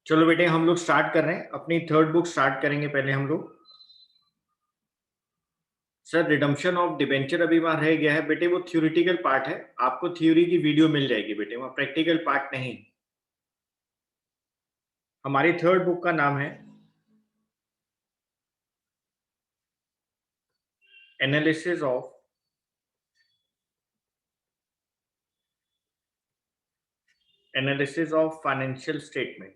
चलो बेटे हम लोग स्टार्ट कर रहे हैं, अपनी थर्ड बुक स्टार्ट करेंगे। पहले हम लोग सर रिडम्पशन ऑफ डिबेंचर अभी वहां रह गया है बेटे, वो थ्योरेटिकल पार्ट है। आपको थ्योरी की वीडियो मिल जाएगी बेटे, वहां प्रैक्टिकल पार्ट नहीं। हमारी थर्ड बुक का नाम है एनालिसिस ऑफ फाइनेंशियल स्टेटमेंट।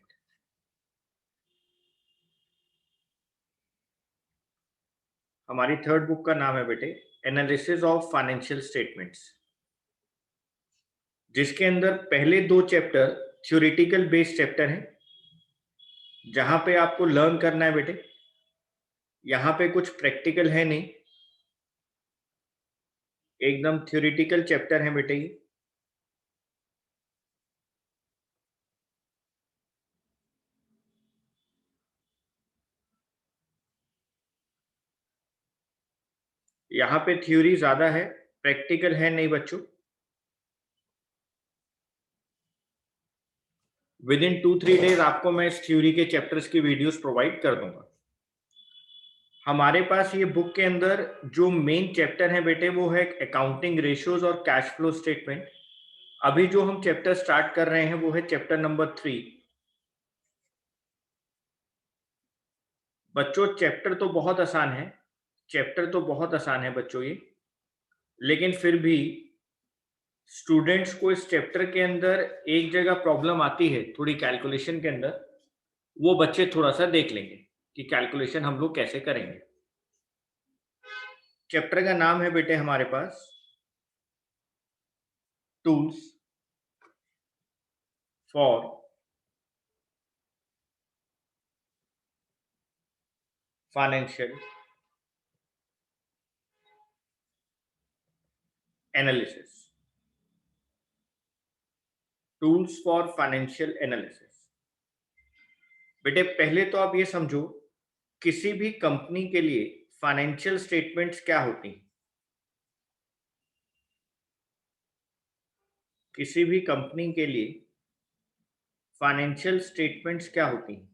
हमारी थर्ड बुक का नाम है बेटे एनालिसिस ऑफ फाइनेंशियल स्टेटमेंट्स, जिसके अंदर पहले दो चैप्टर थ्योरेटिकल बेस्ड चैप्टर हैं, जहां पे आपको लर्न करना है बेटे। यहां पे कुछ प्रैक्टिकल है नहीं, एकदम थ्योरेटिकल चैप्टर है बेटे ये। यहाँ पे थ्योरी ज्यादा है, प्रैक्टिकल है नहीं बच्चों। विद इन 2-3 डेज आपको मैं इस थ्योरी के चैप्टर्स की वीडियोस प्रोवाइड कर दूंगा। हमारे पास ये बुक के अंदर जो मेन चैप्टर है बेटे वो है अकाउंटिंग रेशियोज और कैश फ्लो स्टेटमेंट। अभी जो हम चैप्टर स्टार्ट कर रहे हैं वो है चैप्टर नंबर 3। बच्चों चैप्टर तो बहुत आसान है, चैप्टर तो बहुत आसान है बच्चों ये, लेकिन फिर भी स्टूडेंट्स को इस चैप्टर के अंदर एक जगह प्रॉब्लम आती है थोड़ी कैलकुलेशन के अंदर। वो बच्चे थोड़ा सा देख लेंगे कि कैलकुलेशन हम लोग कैसे करेंगे। चैप्टर का नाम है बेटे हमारे पास tools for financial analysis. Tools for financial analysis. बेटे पहले तो आप ये समझो, किसी भी कंपनी के लिए फाइनेंशियल स्टेटमेंट्स क्या होती हैं। किसी भी कंपनी के लिए फाइनेंशियल स्टेटमेंट्स क्या होती हैं?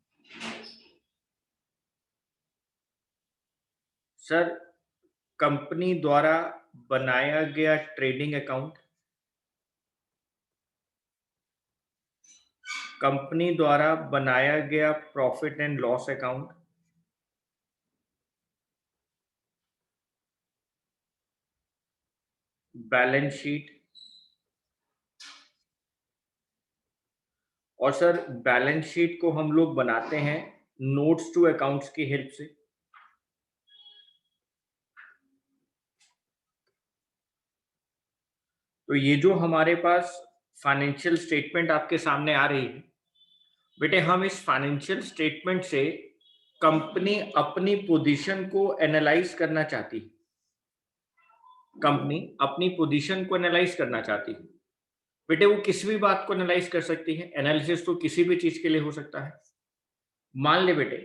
सर कंपनी द्वारा बनाया गया ट्रेडिंग अकाउंट, कंपनी द्वारा बनाया गया profit and loss account, balance sheet, और सर बैलेंस शीट को हम लोग बनाते हैं नोट्स टू अकाउंट्स की हेल्प से। तो ये जो हमारे पास फाइनेंशियल स्टेटमेंट आपके सामने आ रही है बेटे, हम इस फाइनेंशियल स्टेटमेंट से कंपनी अपनी पोजीशन को एनालाइज करना चाहती है। कंपनी अपनी पोजीशन को एनालाइज करना चाहती है बेटे, वो किसी भी बात को एनालाइज कर सकती है। एनालिसिस तो किसी भी चीज के लिए हो सकता है। मान ले बेटे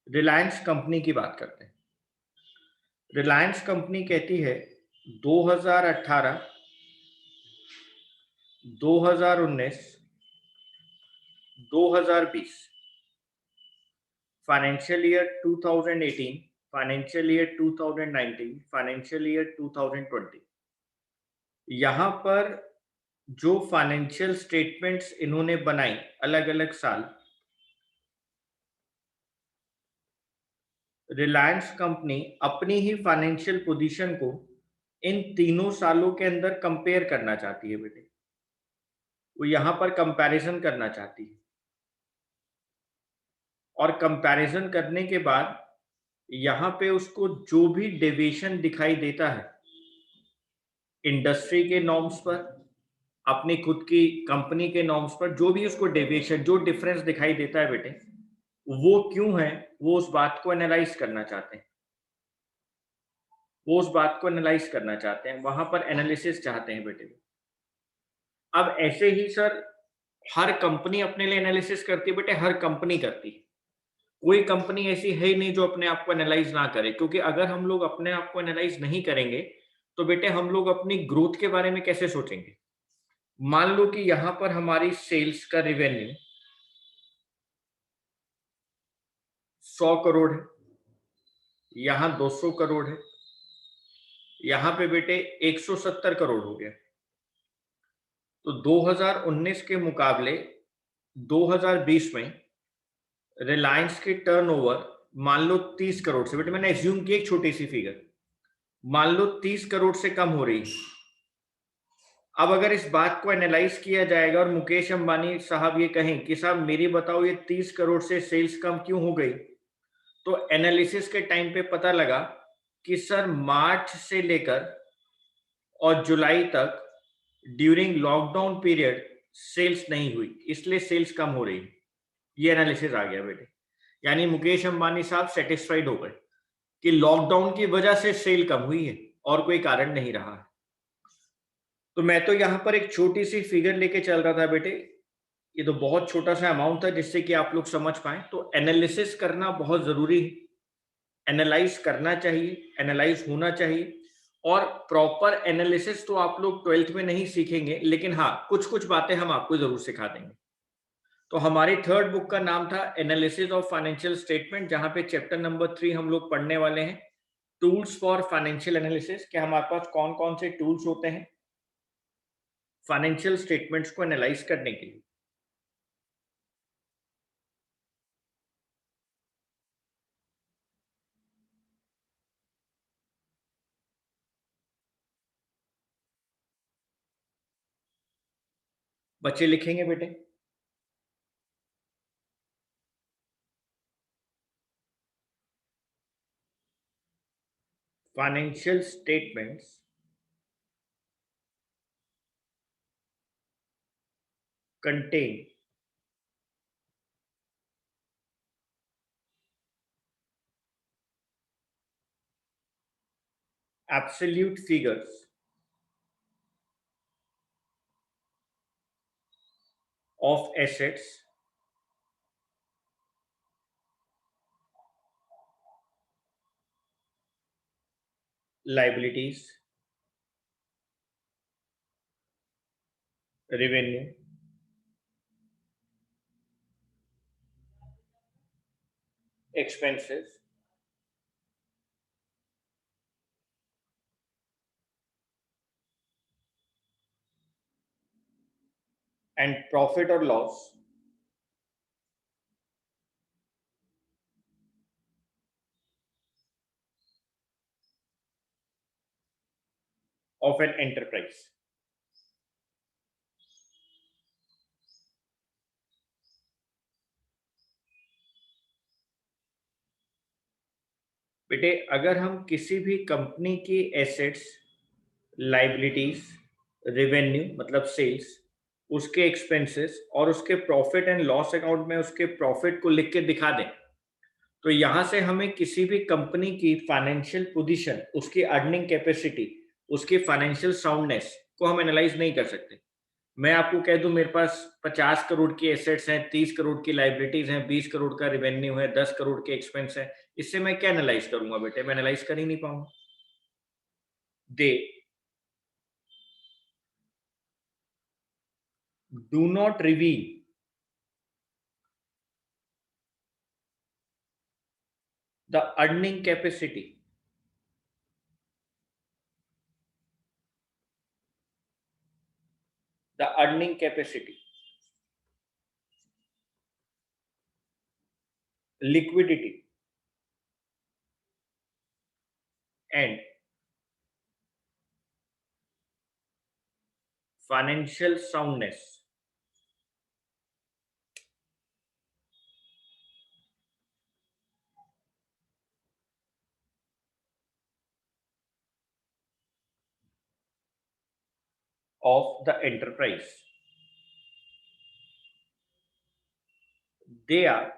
रिलायंस कंपनी की बात करते हैं। रिलायंस कंपनी कहती है 2018, 2019, 2020, financial year 2018, financial year 2019, financial year 2020, यहां पर जो फाइनेंशियल स्टेटमेंट्स इन्होंने बनाई अलग अलग साल, रिलायंस कंपनी अपनी ही फाइनेंशियल पोजीशन को इन तीनों सालों के अंदर कंपेयर करना चाहती है बेटे। वो यहां पर कंपैरिजन करना चाहती है, और कंपैरिजन करने के बाद यहां पे उसको जो भी डेविएशन दिखाई देता है इंडस्ट्री के नॉर्म्स पर, अपनी खुद की कंपनी के नॉर्म्स पर, जो भी उसको डेविएशन जो डिफरेंस दिखाई देता है बेटे, वो क्यों है, वो उस बात को एनालाइज करना चाहते हैं। वो उस बात को एनालाइज करना चाहते हैं, वहां पर एनालिसिस चाहते हैं बेटे। अब ऐसे ही सर हर कंपनी अपने लिए एनालिसिस करती है बेटे, हर कंपनी करती है। कोई कंपनी ऐसी है ही नहीं जो अपने आप को एनालाइज ना करे, क्योंकि अगर हम लोग अपने आप को एनालाइज नहीं करेंगे तो बेटे हम लोग अपनी ग्रोथ के बारे में कैसे सोचेंगे? मान लो कि यहां पर हमारी सेल्स का रेवेन्यू 100 करोड़ है, यहां 200 करोड़ है, यहां पे बेटे 170 करोड़ हो गया। तो 2019 के मुकाबले 2020 में रिलायंस की टर्नओवर मान लो 30 करोड़ से, बेटे मैंने एज्यूम की एक छोटी सी फिगर, मान लो 30 करोड़ से कम हो रही है। अब अगर इस बात को एनालाइज किया जाएगा और मुकेश अंबानी साहब ये कहें कि साहब मेरी बताओ ये 30 करोड़ से सेल्स कम क्यों हो गई, तो एनालिसिस के टाइम पे पता लगा कि सर मार्च से लेकर और जुलाई तक ड्यूरिंग लॉकडाउन पीरियड सेल्स नहीं हुई, इसलिए सेल्स कम हो रही। ये एनालिसिस आ गया बेटे, यानी मुकेश अंबानी साहब सेटिस्फाइड हो गए कि लॉकडाउन की वजह से सेल कम हुई है और कोई कारण नहीं रहा है। तो मैं तो यहां पर एक छोटी सी फिगर लेके चल रहा था बेटे, ये तो बहुत छोटा सा अमाउंट था जिससे कि आप लोग समझ पाए। तो एनालिसिस करना बहुत जरूरी है, एनालाइज करना चाहिए, एनालाइज होना चाहिए। और प्रॉपर एनालिसिस तो आप लोग 12th में नहीं सीखेंगे, लेकिन हाँ कुछ कुछ बातें हम आपको जरूर सिखा देंगे। तो हमारी थर्ड बुक का नाम था एनालिसिस ऑफ फाइनेंशियल स्टेटमेंट, जहां पे चैप्टर नंबर 3 हम लोग पढ़ने वाले हैं, टूल्स फॉर फाइनेंशियल एनालिसिस। कि हमारे पास कौन कौन से टूल्स होते हैं फाइनेंशियल स्टेटमेंट्स को एनालाइज करने के लिए। बच्चे लिखेंगे बेटे। Financial statements contain absolute figures of assets, liabilities, revenue, expenses, and profit or loss of an enterprise. बेटे अगर हम किसी भी कंपनी की एसेट्स, लाइबिलिटीज, रेवेन्यू मतलब सेल्स, उसके एक्सपेंसेस और उसके प्रॉफिट एंड लॉस अकाउंट में उसके प्रॉफिट को लिख के दिखा दें, तो यहां से हमें किसी भी कंपनी की फाइनेंशियल पोजीशन, उसकी अर्निंग कैपेसिटी, उसकी फाइनेंशियल साउंडनेस को हम एनालाइज नहीं कर सकते। मैं आपको कह दूं मेरे पास 50 करोड़ की एसेट्स हैं, 30 करोड़ की लाइबिलिटीज हैं, 20 करोड़ का रेवेन्यू है, 10 करोड़ के एक्सपेंस है, इससे मैं क्या एनालाइज करूंगा बेटे? मैं एनालाइज कर ही नहीं पाऊंगा। They do not reveal the earning capacity the earning capacity, liquidity, and financial soundness of the enterprise. They are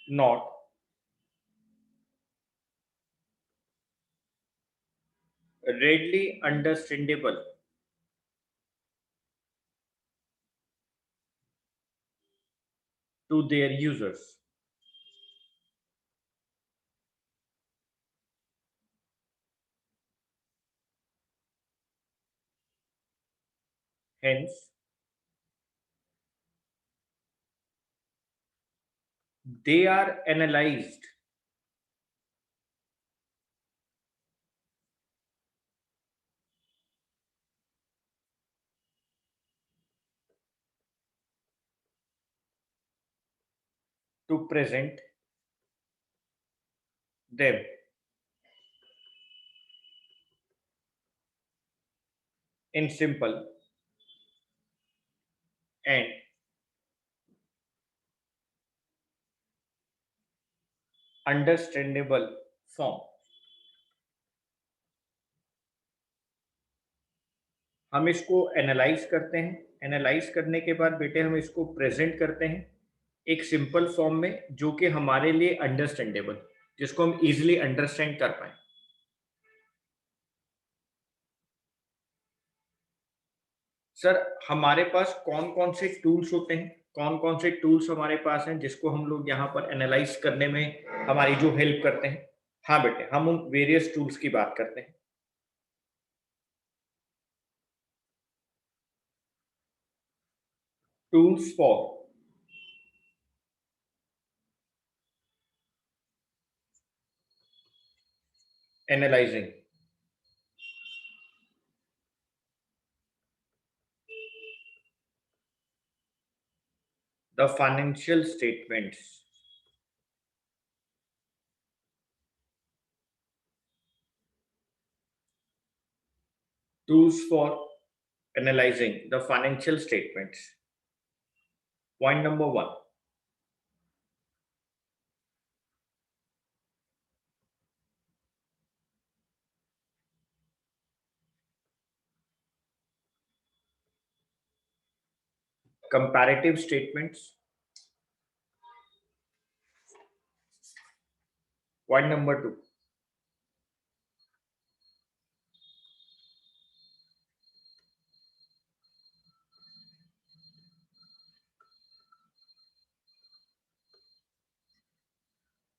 not readily understandable to their users. hence they are analyzed to present them in simple and understandable form. हम इसको analyse करते हैं, analyse करने के बाद बेटे हम इसको प्रेजेंट करते हैं एक सिंपल फॉर्म में जो कि हमारे लिए अंडरस्टैंडेबल, जिसको हम इजीली अंडरस्टैंड कर पाए। सर हमारे पास कौन कौन से टूल्स होते हैं, कौन कौन से टूल्स हमारे पास हैं जिसको हम लोग यहाँ पर एनालाइज करने में हमारी जो हेल्प करते हैं? हाँ बेटे, हम उन वेरियस टूल्स की बात करते हैं। Tools for analysing the financial statements. Tools for analyzing the financial statements. Point number one, comparative statements. Point number two,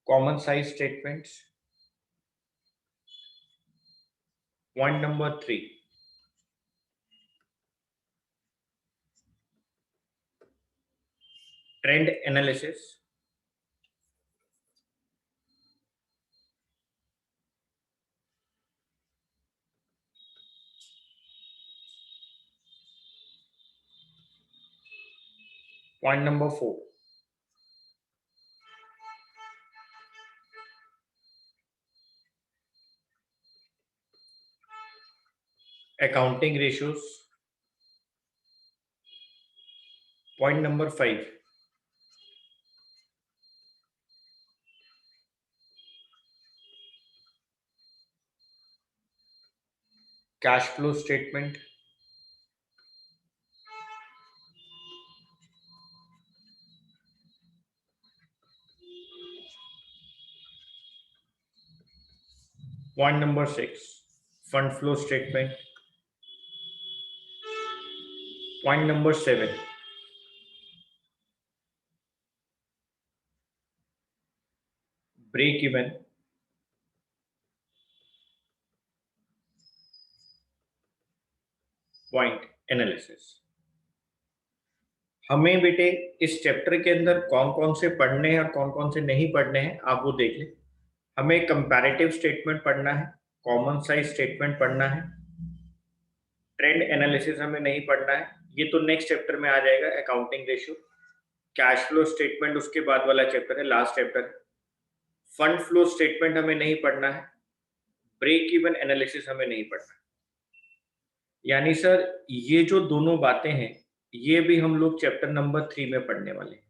common size statements. Point number three, trend analysis. Point number four, accounting ratios. Point number five, cash flow statement. Point number six, fund flow statement. Point number seven, break even. Point analysis. हमें बेटे इस chapter के अंदर कौन कौन से पढ़ने हैं और कौन कौन से नहीं पढ़ने हैं आप वो देख लें। हमें कंपैरेटिव स्टेटमेंट पढ़ना है, कॉमन साइज स्टेटमेंट पढ़ना है, ट्रेंड एनालिसिस हमें नहीं पढ़ना है, ये तो नेक्स्ट चैप्टर में आ जाएगा, accounting ratio. Cash flow statement उसके बाद वाला चैप्टर है, last chapter. Fund flow statement हमें नहीं पढ़ना है, ब्रेक इवन एनालिसिस हमें नहीं पढ़ना। यानी सर ये जो दोनों बातें हैं ये भी हम लोग चैप्टर नंबर 3 में पढ़ने वाले हैं।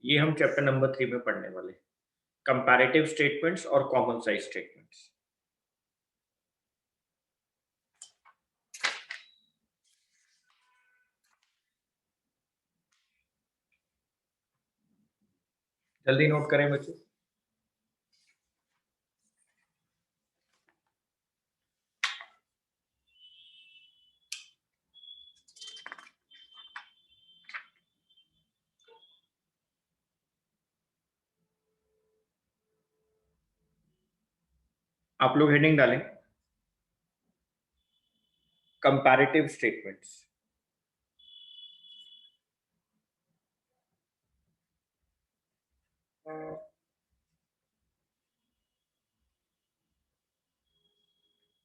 ये हम चैप्टर नंबर 3 में पढ़ने वाले हैं, कंपैरेटिव स्टेटमेंट्स और कॉमन साइज स्टेटमेंट्स। जल्दी नोट करें बच्चों। आप लोग हेडिंग डालें। Comparative statements.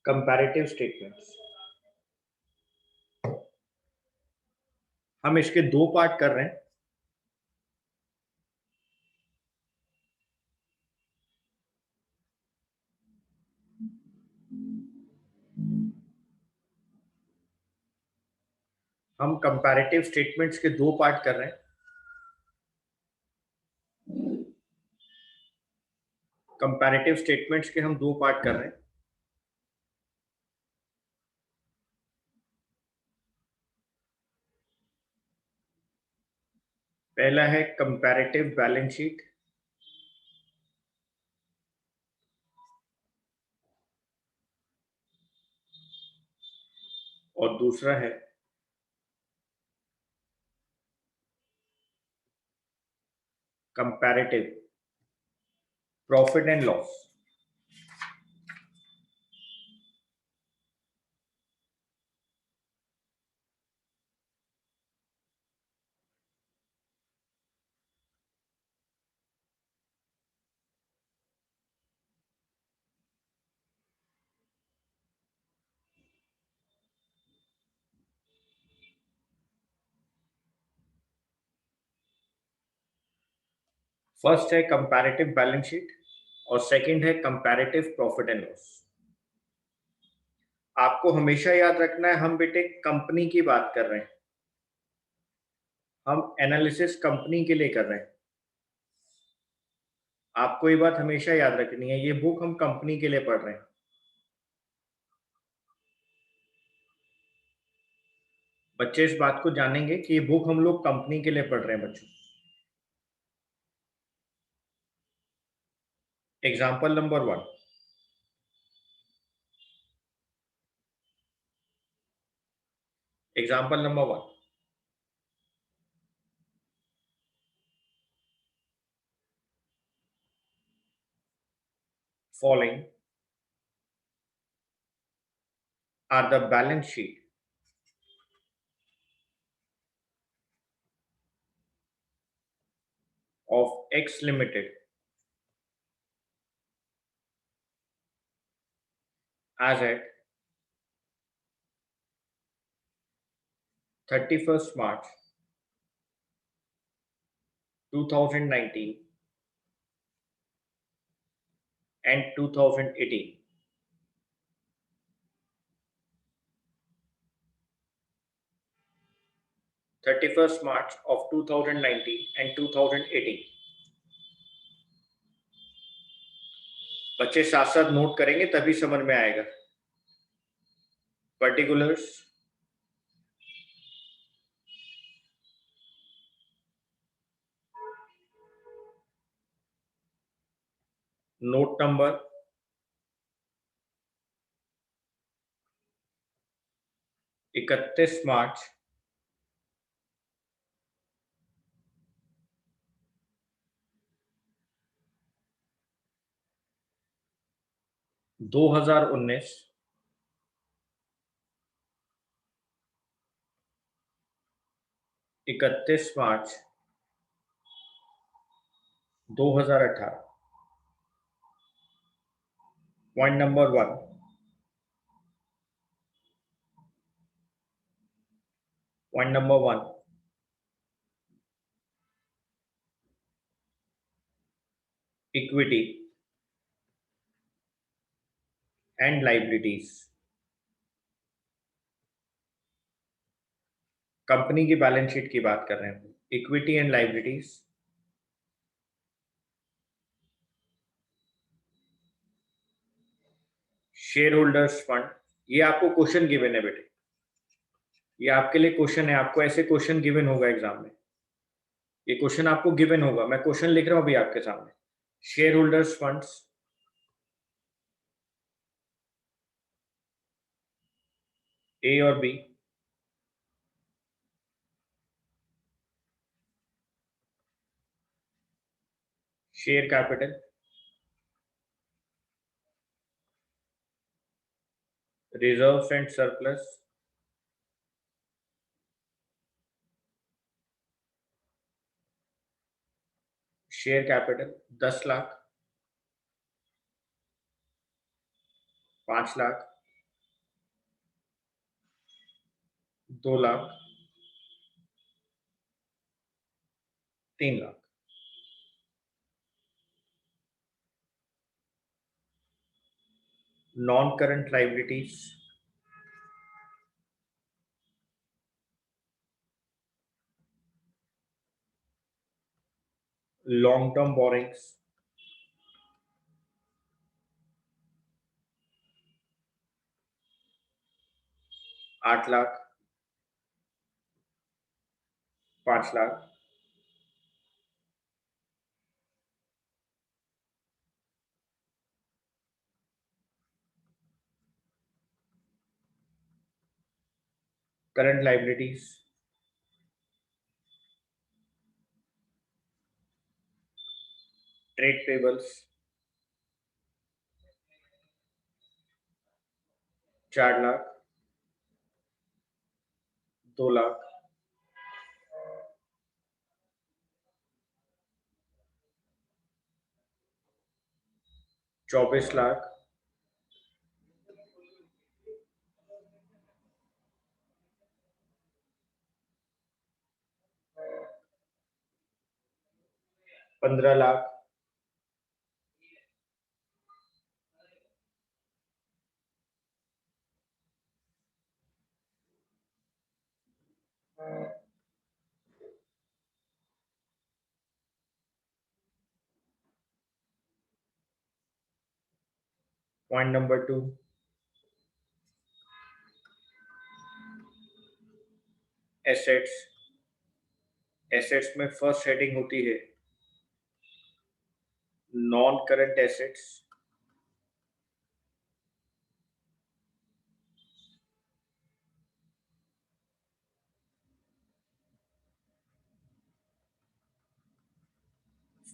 कंपैरेटिव स्टेटमेंट्स हम इसके दो पार्ट कर रहे हैं। हम कंपैरेटिव स्टेटमेंट्स के दो पार्ट कर रहे हैं। कंपैरेटिव स्टेटमेंट्स के हम दो पार्ट कर रहे हैं। पहला है कंपैरेटिव बैलेंस शीट और दूसरा है comparative profit and loss. First है कंपैरेटिव बैलेंस शीट और सेकंड है कंपैरेटिव प्रॉफिट एंड लॉस। आपको हमेशा याद रखना है हम बेटे कंपनी की बात कर रहे हैं। हम एनालिसिस कंपनी के लिए कर रहे हैं। आपको ये बात हमेशा याद रखनी है, ये बुक हम कंपनी के लिए पढ़ रहे हैं। बच्चे इस बात को जानेंगे कि ये बुक हम लोग कंपनी के लिए पढ़ रहे हैं बच्चों। Example number 1। Example number 1। Following are the balance sheet of X Limited as at 31st March 2019 and 2018. 31st March of 2019 and 2018. बच्चे साथ साथ नोट करेंगे तभी समझ में आएगा। Particulars, note number 31 March 2019 31 March 2018। Point number 1। Point number 1, equity and liabilities. Company की balance sheet की बात कर रहे हैं। Equity and liabilities, share holders fund. ये आपको क्वेश्चन गिवन है बेटे, ये आपके लिए क्वेश्चन है। आपको ऐसे क्वेश्चन गिवन होगा एग्जाम में। ये क्वेश्चन आपको गिवन होगा, मैं क्वेश्चन लिख रहा हूं अभी आपके सामने। शेयर होल्डर्स फंड्स, ए और B. Share capital, reserves and surplus, share capital 10 lakh, 5 lakh, 2 lakh, 3 lakh. Non current liabilities, long term borrowings, 8 lakh, 5 lakh, current liabilities, trade payables, 4 lakh, 2 lakh, 24 lakh, 15 lakh, 2, assets. Assets में फर्स्ट हेडिंग होती है non current assets,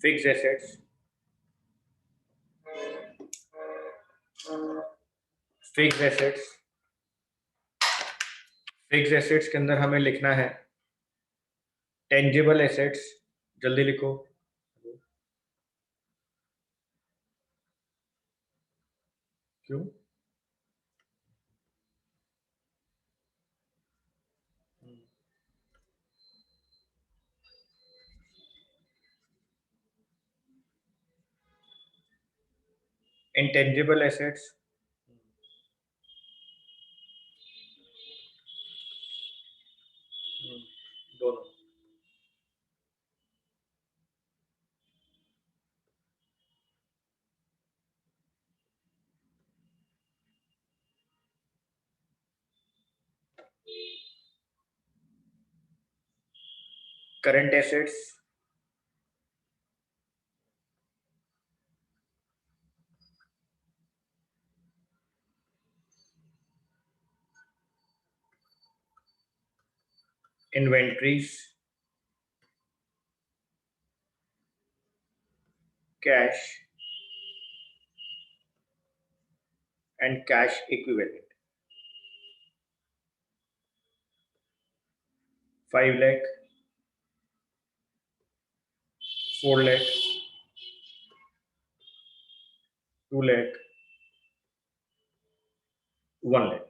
fix assets, fix assets. Fix assets के अंदर हमें लिखना है tangible assets, जल्दी लिखो। क्यों? इंटेंजिबल एसेट्स, दोनों। Current assets, inventories, cash and cash equivalent. 5 lakh, 4 lakh, 2 lakh, 1 lakh.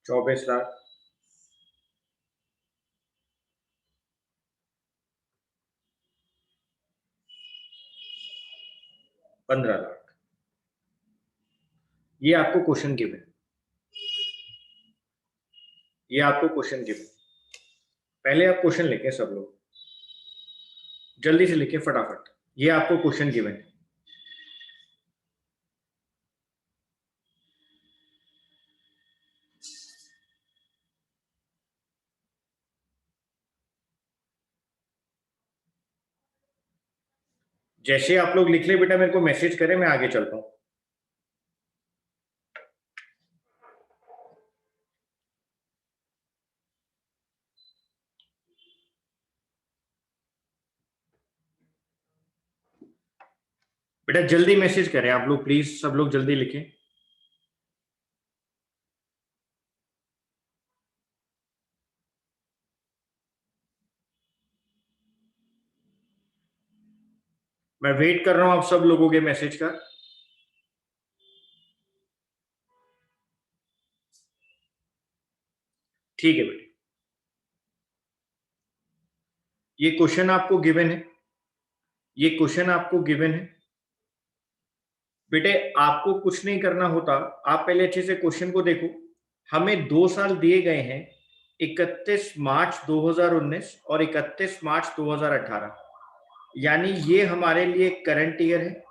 चौबीस लाख, 15 लाख। ये आपको क्वेश्चन गिवन, ये आपको क्वेश्चन गिवन। पहले आप क्वेश्चन लिखें सब लोग, जल्दी से लिखें फटाफट। ये आपको क्वेश्चन गिवन है। जैसे आप लोग लिख ले बेटा, मेरे को मैसेज करें, मैं आगे चलता हूं। बेटा जल्दी मैसेज करें आप लोग, प्लीज सब लोग जल्दी लिखें। मैं वेट कर रहा हूं आप सब लोगों के मैसेज का। ठीक है बेटे, ये क्वेश्चन आपको गिवन है, ये क्वेश्चन आपको गिवन है बेटे। आपको कुछ नहीं करना होता, आप पहले अच्छे से क्वेश्चन को देखो। हमें 2 साल दिए गए हैं, 31 मार्च 2019 और 31 मार्च 2018। यानी ये हमारे लिए करंट ईयर है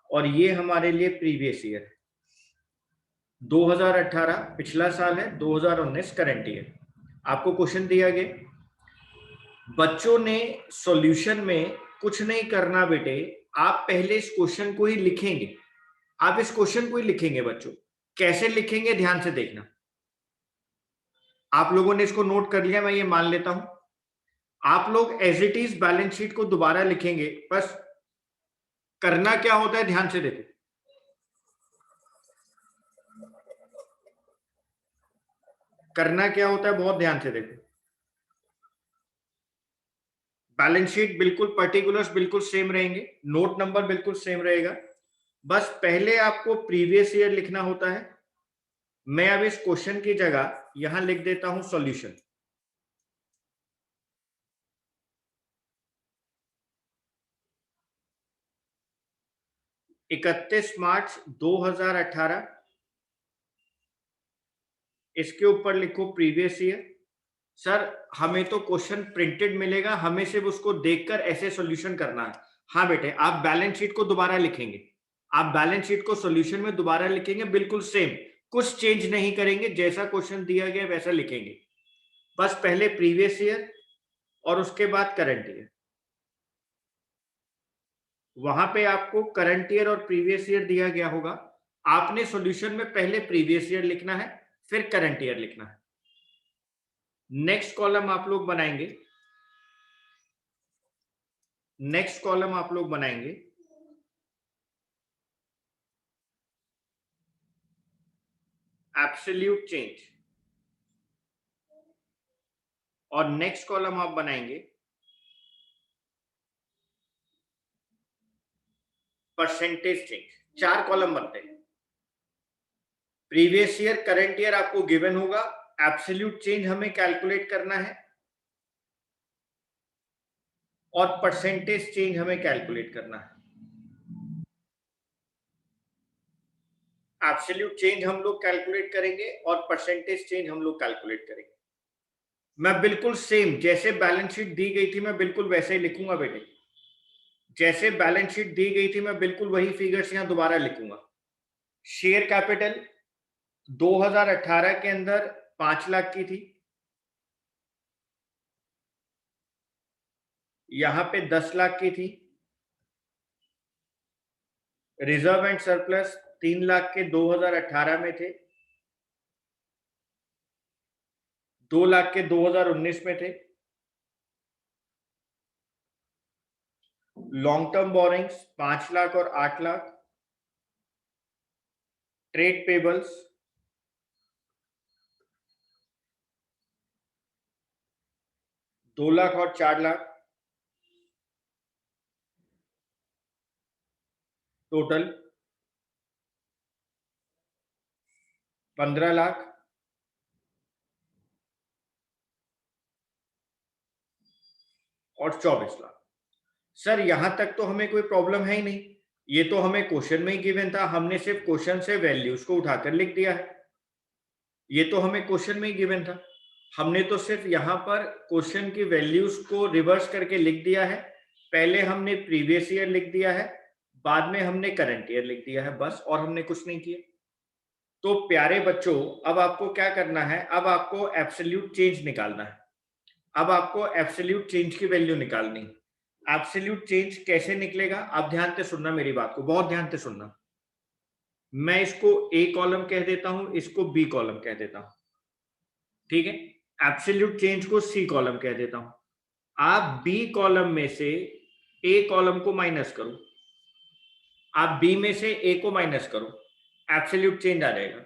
और ये हमारे लिए प्रीवियस ईयर है। 2018 पिछला साल है, 2019 करंट ईयर। आपको क्वेश्चन दिया गया, बच्चों ने सॉल्यूशन में कुछ नहीं करना बेटे, आप पहले इस क्वेश्चन को ही लिखेंगे। आप इस क्वेश्चन को ही लिखेंगे बच्चों। कैसे लिखेंगे ध्यान से देखना। आप लोगों ने इसको नोट कर लिया, मैं ये मान लेता हूं। आप लोग as it is balance sheet को दोबारा लिखेंगे। बस करना क्या होता है ध्यान से देखो। करना क्या होता है बहुत ध्यान से देखो। बैलेंस शीट बिल्कुल पर्टिकुलर्स बिल्कुल सेम रहेंगे, नोट नंबर बिल्कुल सेम रहेगा। बस पहले आपको प्रीवियस ईयर लिखना होता है। मैं अब इस क्वेश्चन की जगह यहां लिख देता हूं सॉल्यूशन। इकतीस मार्च 2018, इसके ऊपर लिखो प्रीवियस ईयर। सर हमें तो क्वेश्चन प्रिंटेड मिलेगा, हमें सिर्फ उसको देखकर ऐसे सॉल्यूशन करना है। हाँ बेटे, आप बैलेंस शीट को दोबारा लिखेंगे, आप बैलेंस शीट को सॉल्यूशन में दोबारा लिखेंगे, बिल्कुल सेम, कुछ चेंज नहीं करेंगे, जैसा क्वेश्चन दिया गया वैसा लिखेंगे। बस पहले प्रीवियस ईयर और उसके बाद करंट ईयर। वहां पे आपको करंट ईयर और प्रीवियस ईयर दिया गया होगा, आपने सॉल्यूशन में पहले प्रीवियस ईयर लिखना है, फिर करंट ईयर लिखना है। नेक्स्ट कॉलम आप लोग बनाएंगे, नेक्स्ट कॉलम आप लोग बनाएंगे एब्सोल्यूट चेंज, और नेक्स्ट कॉलम आप बनाएंगे परसेंटेज चेंज। 4 कॉलम बनते हैं। प्रीवियस ईयर करंट ईयर आपको गिवन होगा, एब्सोल्यूट चेंज हमें कैलकुलेट करना है और परसेंटेज चेंज हमें कैलकुलेट करना है। एब्सोल्यूट चेंज हम लोग कैलकुलेट करेंगे और परसेंटेज चेंज हम लोग कैलकुलेट करेंगे। मैं बिल्कुल सेम जैसे बैलेंस शीट दी गई थी मैं बिल्कुल वैसे ही लिखूंगा बेटे। जैसे बैलेंस शीट दी गई थी मैं बिल्कुल वही फिगर्स यहां दोबारा लिखूंगा। शेयर कैपिटल 2018 के अंदर 5 लाख की थी, यहां पे 10 लाख की थी। रिजर्व एंड सरप्लस 3 लाख के 2018 में थे, 2 लाख के 2019 में थे। लॉन्ग टर्म बोरिंग्स 5 लाख और 8 लाख। ट्रेड पेबल्स 2 लाख और 4 लाख। टोटल 15 लाख और 24 लाख। सर यहां तक तो हमें कोई प्रॉब्लम है ही नहीं, ये तो हमें क्वेश्चन में ही गिवन था, हमने सिर्फ क्वेश्चन से वैल्यूज को उठाकर लिख दिया है। ये तो हमें क्वेश्चन में ही गिवन था, हमने तो सिर्फ यहां पर क्वेश्चन की वैल्यूज को रिवर्स करके लिख दिया है। पहले हमने प्रीवियस ईयर लिख दिया है, बाद में हमने करंट ईयर लिख दिया है, बस, और हमने कुछ नहीं किया। तो प्यारे बच्चों, अब आपको क्या करना है, अब आपको एब्सोल्यूट चेंज निकालना है। अब आपको एब्सोल्यूट चेंज की वैल्यू निकालनी है। एब्सोल्यूट चेंज कैसे निकलेगा, आप ध्यान से सुनना, मेरी बात को बहुत ध्यान से सुनना। मैं इसको ए कॉलम कह देता हूं, इसको बी कॉलम कह देता हूं, ठीक है। एब्सोल्यूट चेंज को सी कॉलम कह देता हूं। आप बी कॉलम में से ए कॉलम को माइनस करो, आप बी में से ए को माइनस करो, एब्सोल्यूट चेंज आ जाएगा।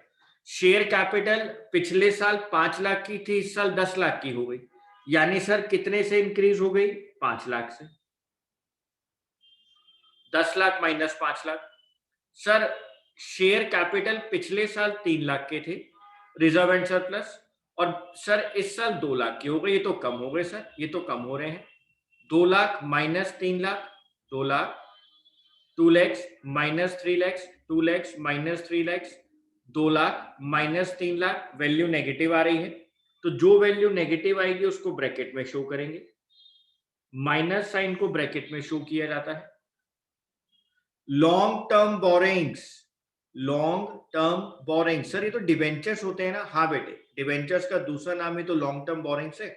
शेयर कैपिटल पिछले साल 5 लाख की थी, इस साल 10 लाख की हो गई, यानी सर कितने से इंक्रीज हो गई, 5 लाख से। 10 lakh minus 5 lakh. Sir share capital पिछले साल 3 लाख के थे रिजर्व एंड सरप्लस, और सर इस साल 2 लाख के हो गए। ये तो कम हो गए सर, ये तो कम हो रहे हैं। 2 lakh minus 3 lakh 2 lakh, 2 lakhs minus 3 lakhs 2 lakhs minus 3 lakhs, 2 lakh minus 3 lakh, value negative आ रही है। तो जो वैल्यू नेगेटिव आएगी उसको ब्रैकेट में शो करेंगे, माइनस साइन को ब्रैकेट में शो किया जाता है। Long term borings, long term borrowing, sir ये तो डिवेंचर्स होते हैं ना। हाँ बेटे, डिवेंचर्स का दूसरा नाम ही तो लॉन्ग टर्म बोरिंग्स है।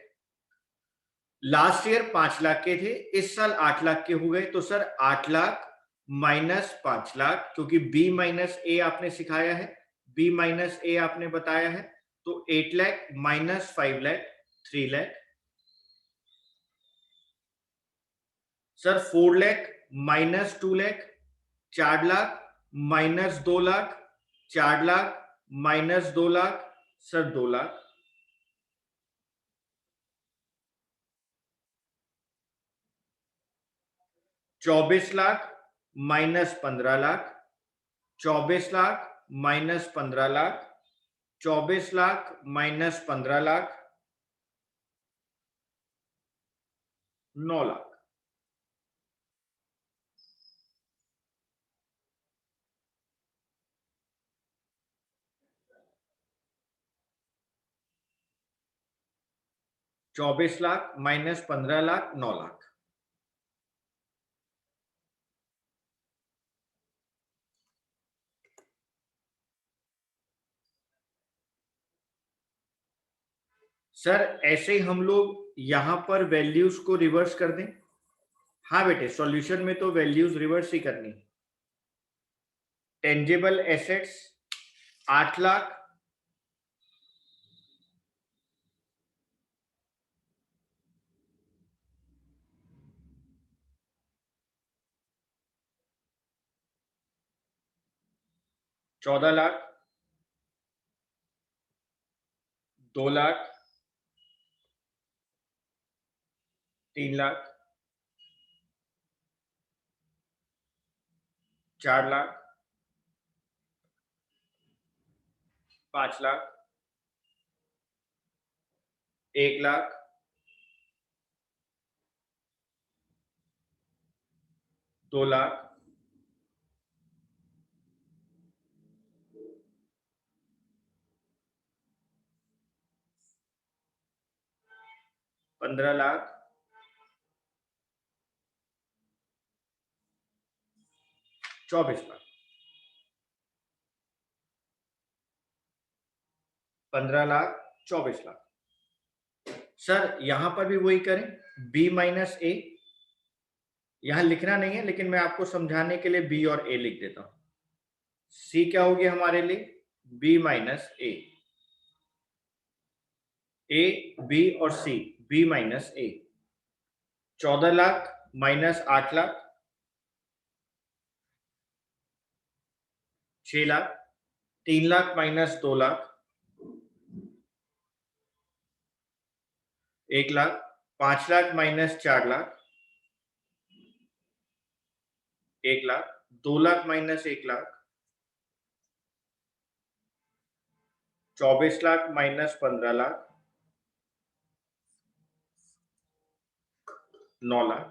लास्ट ईयर 5 लाख के थे, इस साल 8 लाख के हो गए। तो सर 8 लाख माइनस 5 लाख, क्योंकि बी माइनस ए आपने सिखाया है, बी माइनस ए आपने बताया है, तो 8 lakh minus 5 lakh 3 lakh. Sir 4 lakh minus 2 lakh 4 lakh minus 2 lakh 4 lakh minus 2 lakh, sir 2 lakh. चौबीस lakh minus 15 lakh, 24 lakh minus 15 lakh, 24 lakh minus 15 lakh, 9 lakh. चौबीस लाख माइनस 15 लाख 9 लाख। सर ऐसे हम लोग यहां पर वैल्यूज को रिवर्स कर दें। हाँ बेटे, सॉल्यूशन में तो वैल्यूज रिवर्स ही करनी। टेंजिबल एसेट्स 8 लाख, चौदह लाख, 2 लाख, 3 लाख, 4 लाख, 5 लाख, 1 लाख, 2 लाख, 15 लाख, 24 लाख। 15 लाख 24 लाख। सर यहां पर भी वही करें, बी माइनस ए। यहां लिखना नहीं है, लेकिन मैं आपको समझाने के लिए बी और ए लिख देता हूं। सी क्या होगी हमारे लिए, B minus A, A B और C, B minus A. 14 lakh minus 8 lakh, 6 lakh, 3 lakh minus 2 lakh, 1 lakh, 5 lakh minus 4 lakh, 1 lakh, 2 lakh minus 1 lakh, 24 lakh minus 15 lakh, 9 lakh.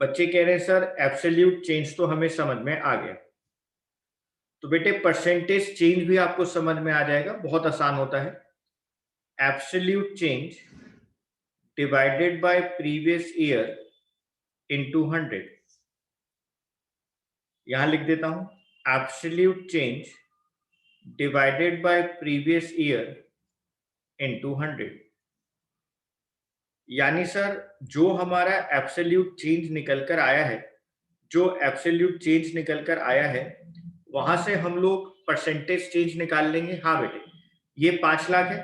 बच्चे कह रहे हैं सर एब्सोल्यूट चेंज तो हमें समझ में आ गया। तो बेटे परसेंटेज चेंज भी आपको समझ में आ जाएगा, बहुत आसान होता है। Absolute change divided by previous year into 100। यहां लिख देता हूं, absolute change divided by previous year into 100। यानी सर जो हमारा एब्सोल्यूट चेंज निकल कर आया है, जो एब्सोल्यूट चेंज निकल कर आया है, वहां से हम लोग परसेंटेज चेंज निकाल लेंगे। हाँ बेटे, ये 5 लाख है,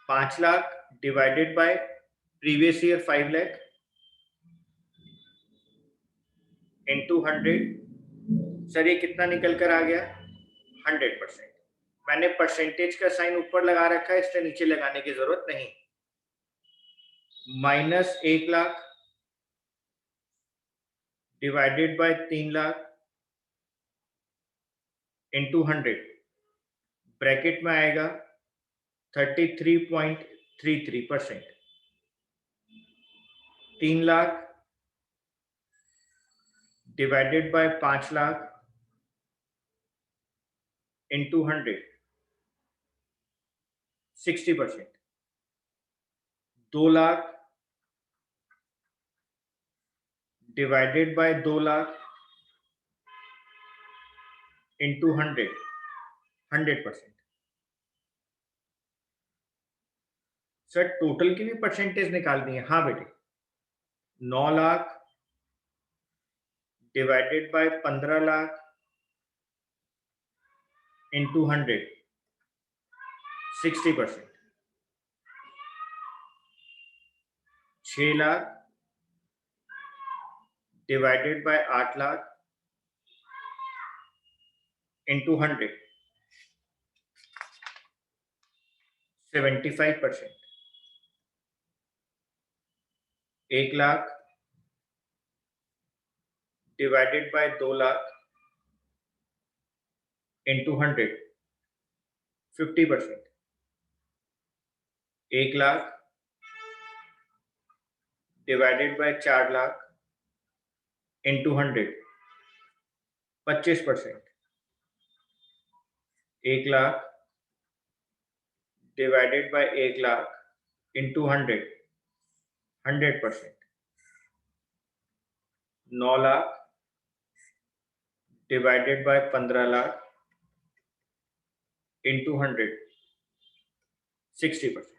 5 lakh divided by previous year 5 lakh into 100। Sir ये कितना निकल कर आ गया, 100%। मैंने परसेंटेज का साइन ऊपर लगा रखा है, इससे नीचे लगाने की जरूरत नहीं। Minus 1 lakh divided by 3 lakh into 100, bracket में आएगा 33.33%। 3 lakh divided by 5 lakh into 100, 60%। 2 lakh divided by 2 lakh into 100, 100%। Sir total की भी परसेंटेज निकालनी है? हाँ बेटे, 9 lakh divided by 15 lakh into 100, 60%। 6 lakh divided by 8 lakh into 100, 75%। 1 lakh divided by 2 lakh into 100, 50%। 1 lakh divided by 4 lakh into 100, 25%। 1 lakh divided by 1 lakh into 100, 100%। 9 lakh divided by 15 lakh into 100, 60%।